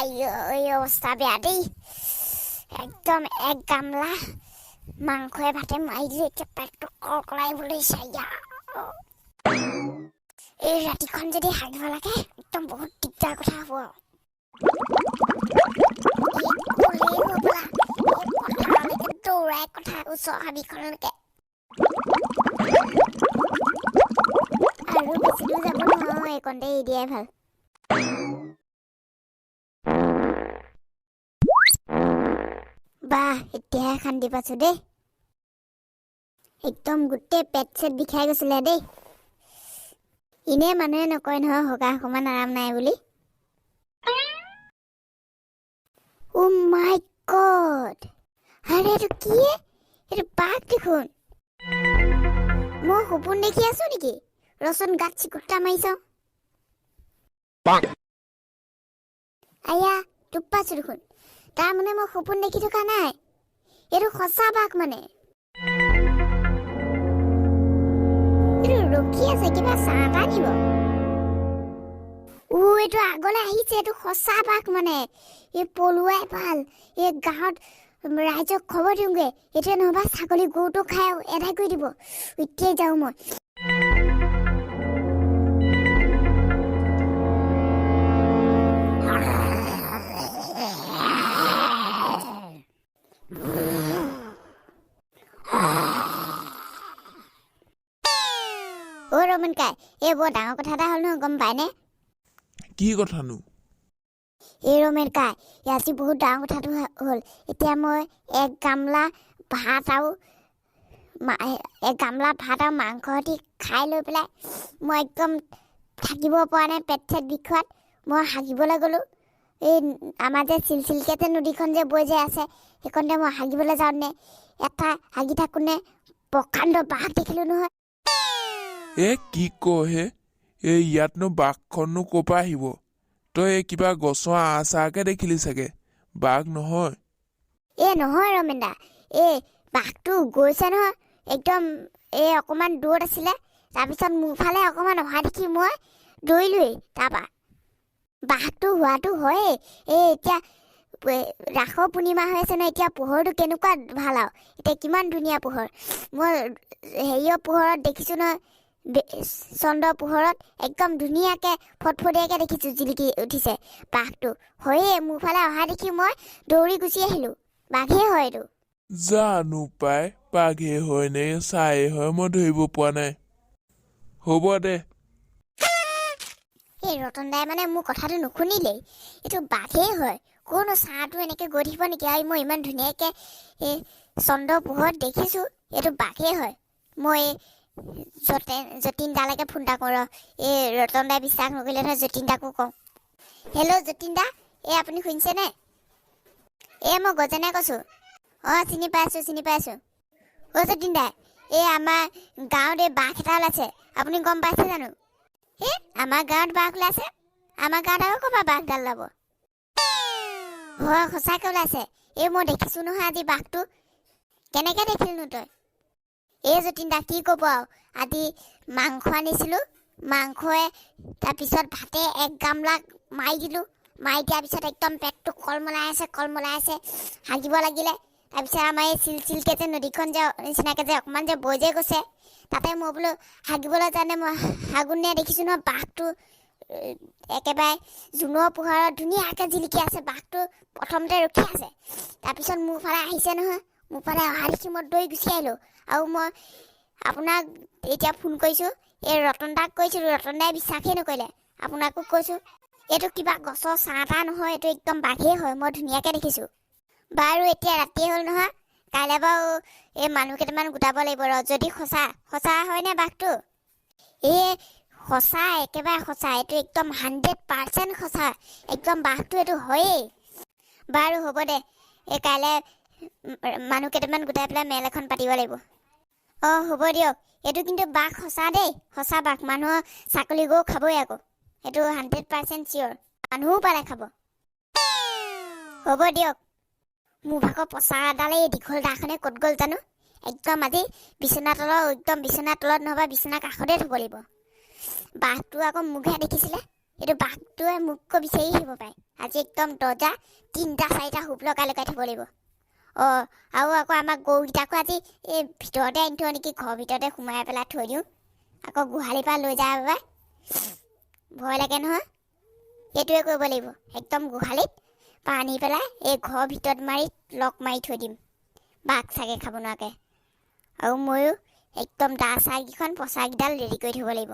আইও এই অৱস্থা বেয়া দেই একদম এক গামলা মাংসয়ে ভাতে মাৰি দিলে এতিয়া পেটটো কলকলাই বুলিছে এই ৰাতিখন যদি হাগিব লাগে একদম বহুত দিগদাৰ কথা হ'ব দৌৰাই কথা ওচৰ হাবিখনলৈকে আৰু বেছি দূৰ যাব নহয় এইকণতে এৰি দিয়াই ভাল বাহ এতিয়াহে শান্তি পাইছো দেই একদম গোটেই পেট চেট বিষাই গৈছিলে দেই ইনে মানুহে নকয় নহয় হগা সমান আৰাম নাই বুলি ও মাই গড আৰে এইটো কি এইটো বাঘ দেখোন মই সপোন দেখি আছো নেকি ৰচোন গাত চিকুটা মাৰি চাওঁ আয়া টোপ পাইছো দেখোন তাৰ মানে মই সপোন দেখি থকা নাই এইটো সঁচা বাঘ মানে এইটো ৰখি আছে কিবা চাহ এটা নিব এইটো আগলৈ আহিছে এইটো সঁচা বাঘ মানে এই পলুৱাই ভাল এই গাঁৱত ৰাইজক খবৰ দিওঁগে এতিয়া নহবা ছাগলী গৰুটো খাই এদাই কৰি দিব এতিয়াই যাওঁ মই ৰমন কাই এই বৰ ডাঙৰ কথা এটা হ'ল নহয় গম পায়নে কি কথানো এই ৰমেন কাই আজি বহুত ডাঙৰ কথাটো হ'ল এতিয়া মই এক গামলা ভাত আৰু মাংস সৈতে খাই লৈ পেলাই মই একদম থাকিব পৰা নাই পেট চেট বিষোৱাত মই হাগিবলৈ গ'লোঁ এই আমাৰ যে চিলচিলকৈ যে নদীখন যে বৈ যে আছে সেইখনতে মই হাগিবলৈ যাওঁতে এটা হাগি থাকোঁতে প্ৰকাণ্ড বাঘ দেখিলোঁ নহয় কি কহে এই ইয়াতনো বাঘখননো ক'ৰ পৰা আহিব তই কিবা গছৰ আচাৰকে দেখিলি চাগে বাঘ নহয় নহয় ৰমেন দা বাঘটো গৈছে নহয় একদম অকণমান দূৰত আছিলে তাৰপিছত মোৰ ফালে অকণমান অহা দেখি মই দৌৰিলোৱেই তাৰপৰা বাঘটো হোৱাটো হয়েই এতিয়া ৰাসৰ পূৰ্ণিমা হৈ আছে নহয় এতিয়া পোহৰটো কেনেকুৱা ভাল আৰু এতিয়া কিমান ধুনীয়া পোহৰ মই হেৰিয়ৰ পোহৰত দেখিছোঁ নহয় চন্দ্ৰৰ পোহৰত একদম ধুনীয়াকৈ ফটফটীয়াকৈ দেখিছোঁ জিলিকি উঠিছে বাঘটো হয়েই মোৰ ফালে অহা দেখি মই দৌৰি গুচি আহিলোঁ বাঘেই হয় এইটো জানো পাই বাঘে হয় নে চায়ে হয় মই ধৰিব পৰা নাই হ'ব দে এই ৰতন দাই মানে মোৰ কথাটো নুশুনিলেই এইটো বাঘেই হয় কোনো চাহটো এনেকৈ গৈ থাকিব নেকি আৰু মই ইমান ধুনীয়াকৈ এই চন্দ্ৰৰ পোহৰত দেখিছোঁ এইটো বাঘেই হয় মই যতীন দালৈকে ফোন এটা কৰোঁ এই ৰতন দাই বিশ্বাস নকৰিলে নহয় যতীন দাকো কওঁ হেল্ল' যতীন দা আপুনি শুনিছেনে মই গজেনে কৈছোঁ চিনি পাইছোঁ যতীন দা আমাৰ গাঁৱত বাঘ এটা ওলাইছে আপুনি গম পাইছে জানো আমাৰ গাঁৱত বাঘ ওলাইছে আমাৰ গাঁৱত আকৌ ক'ৰবাত বাঘডাল ওলাব হয় সঁচাকৈ ওলাইছে মই দেখিছোঁ নহয় আজি বাঘটো কেনেকৈ দেখিলনো তই যতীন দা কি ক'ব আৰু আজি মাংস আনিছিলোঁ মাংসয়ে তাৰপিছত ভাতে এক গামলা মাৰি দিলোঁ মাৰি দিয়াৰ পিছত একদম পেটটো কলমলাই আছে হাগিব লাগিলে তাৰপিছত আমাৰ এই চিলচিলকৈ যে নদীখন যে নিচিনাকৈ যে অকণমান যে বৈ যে গৈছে তাতে মই বোলো হাগিবলৈ যাওঁতে মই হাগুনে দেখিছোঁ নহয় বাঘটো একেবাৰে জোনৰ পোহৰত ধুনীয়াকৈ জিলিকি আছে বাঘটো প্ৰথমতে ৰখি আছে তাৰপিছত মোৰ ফালে আহিছে নহয় মোৰ ফালে অহা দেখি মই দৌৰি গুচি আহিলোঁ আৰু মই আপোনাক এতিয়া ফোন কৰিছোঁ ৰতন দাক কৈছিলোঁ ৰতন দাই বিশ্বাসেই নকৰিলে আপোনাকো কৈছোঁ এইটো কিবা গছৰ চাহ তাহ নহয় এইটো একদম বাঘেই হয় মই ধুনীয়াকৈ দেখিছোঁ বাৰু এতিয়া ৰাতিয়ে হ'ল নহয় কাইলৈ বাৰু মানুহ কেইটামান গোটাব লাগিব যদি সঁচা হয়নে বাঘটো সঁচা একেবাৰে সঁচা এইটো একদম 100% সঁচা একদম বাঘটো এইটো হয়েই বাৰু হ'ব দে কাইলৈ মানুহ কেইটামান গোটাই পেলাই মেল এখন পাতিব লাগিব হ'ব দিয়ক এইটো কিন্তু বাঘ সঁচা দেই সঁচা বাঘ মানুহৰ ছাগলী গৰু খাবই আকৌ এইটো 100% চিয়'ৰ মানুহো পালে খাব হ'ব দিয়ক মোৰ ভাগৰ পচা এডালে দীঘল দাখনে ক'ত গ'ল জানো একদম আজি বিচনা তলত নহবা বিচনা কাষতে থ'ব লাগিব বাঘটো আকৌ মুখে দেখিছিলে এইটো বাঘটোৱে মোককৈ বিচাৰি আহিব পাৰে। আজি একদম দৰ্জা 3-4টা হুপ লগাই থ'ব লাগিব। আৰু আকৌ আমাৰ গৰুকেইটাকো আজি এই ভিতৰতে আনি থওঁ নেকি, ঘৰৰ ভিতৰতে সোমাই পেলাই থৈ দিওঁ। আকৌ গোহালিৰ পৰা লৈ যায় বাবে ভয় লাগে নহয়। সেইটোৱে কৰিব লাগিব, একদম গোহালিত পানী পেলাই এই ঘৰৰ ভিতৰত লক মাৰি থৈ দিম, বাঘ চাগে খাব নোৱাৰাকৈ। আৰু ময়ো একদম দা চাহকেইখন পচাকেইডাল ৰেডি কৰি থ'ব লাগিব।